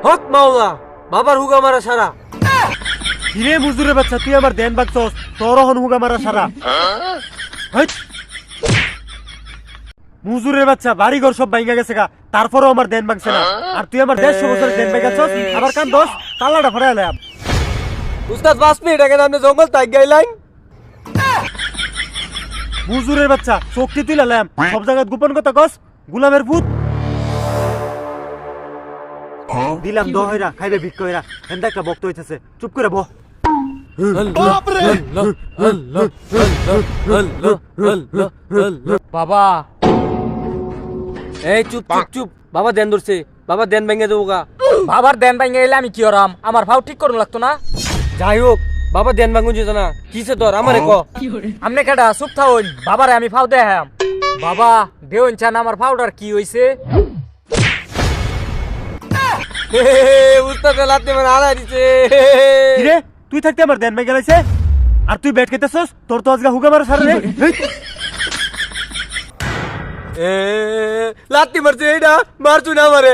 হক মাওলা বাবার হুগা মারা সারা। কিরে মুজুরের বাচ্চা, তুই আমার দেন বাগছস, তোর হন হুগা মারা সারা। হাইট। মুজুরের বাচ্চা, বাড়ি ঘর সব ভাঙা গেছে গা, তারপরও আমার দেন ভাঙছে না। আর তুই আমার 150 বছরের দেন ভাঙাছস, আবার কান দোস তালাটা ফরাইলাম। উস্তাদ 5 মিনিট আগে আপনি জঙ্গল তাই গাইলাইন। মুজুরের বাচ্চা, শক্তি তুই লালাম, সব জায়গায় গোপন কথা কস, গুলামের ভূত। দিলাম দহইরা, খাইবে ভিক্ষ হইরা, এন্দা একটা বক্ত হইতেছে, চুপ করে বহ। বাবা এই চুপ চুপ চুপ, বাবা দেন ধরছে, বাবা দেন ভেঙে দেবো গা। বাবার দেন ভাঙে এলে আমি কি ওরাম? আমার ভাও ঠিক করুন লাগতো না? যাই হোক বাবা দেন ভাঙুন যেত না, কিসে তোর আমারে ক। আমনে কেডা চুপ থাউন, বাবারে আমি ফাও দেখাম। বাবা দেউন চান আমার ফাউডার কি হইছে? উস্তাদ লাতে মানে আড়াই দিছে। কিরে তুই থাকতে আমার দেন ভাঙা গেলাইছে, আর তুই ব্যাট খেতেছস, তোর তো আজকে হুগা মারা সারা রে। লাত্তি মারছে এইটা, মারছু না আমারে।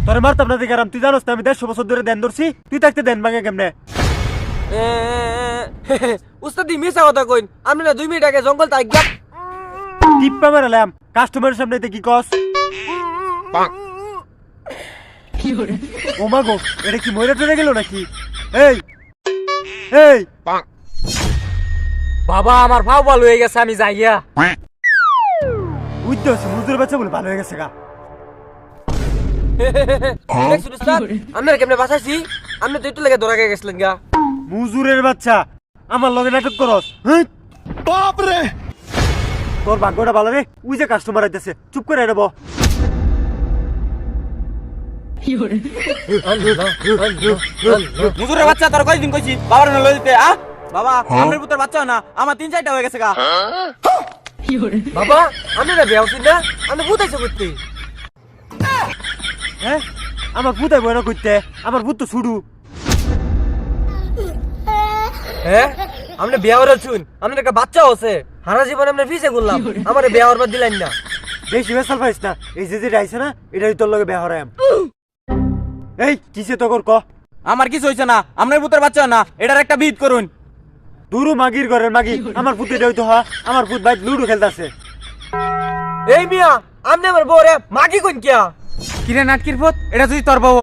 তোরে মারতাম না দেখারাম, তুই জানোস না আমি 150 বছর ধরে দেন ধরছি, তুই থাকতে দেন ভাঙা কেমনে? উস্তাদ দি মিছা কথা কইন, আমি না 2 মিনিট আগে জঙ্গল তাই গিয়া। টিপ্পা মারালাম, কাস্টমারের সামনে কি কস? ও মা গো, এটা কি ময়রা টরে গেল নাকি? এই এই বাবা আমার ফাও ভালো হয়ে গেছে, আমি যাইয়া। বুঝতে হচ্ছে মুজুর বাচ্চা বলে ভালো হয়ে গেছে গা। দেখছুন উস্তাদ, আপনারা কেমনে বাঁচাইছি? আপনি তো একটু লেগে ধরা গেছিলেন গা। মুজুরের বাচ্চা, আমার লগে নাটক করস। বাপ রে, তোর ভাগ্যটা ভালো রে, ওই যে কাস্টমার আইতেছে, চুপ করে নেব। মুজুরের বাচ্চা, তোর কয়দিন কইছি বাবার না লই দিতে? বাবা আমার পুত্রের বাচ্চা না, আমার 3-4টা হয়ে গেছে গা। বাবা আমি না বেয়াউছি না, আমি বুঝাইছে করতে। হ্যাঁ, আমার ভূত আইব না করতে, আমার ভূত তো ছুডু। হ্যাঁ আপনি বিয়া হচ্ছুন, আপনার একটা বাচ্চা আছে, সারা জীবন আপনি ফিসে করলাম, আমার বিয়া হওয়ার দিলেন না। বেশি বেসাল পাইস না, এই যে যেটা আইছে না, এটাই তোর লগে বেয়া হরাম। এই কিসে তো কর ক। আমার কিছু হইছে না, আপনার পুত্রের বাচ্চা না, এটার একটা বিদ করুন। দুরু মাগির ঘরের মাগি, আমার ভূত এটা হইতো হা, আমার ভূত ভাই লুডো খেলতেছে। এই মিয়া আপনি আমার বউরে মাগি কোন কিয়া? কিরে নাটকির পুত, এটা তুই তোর বউ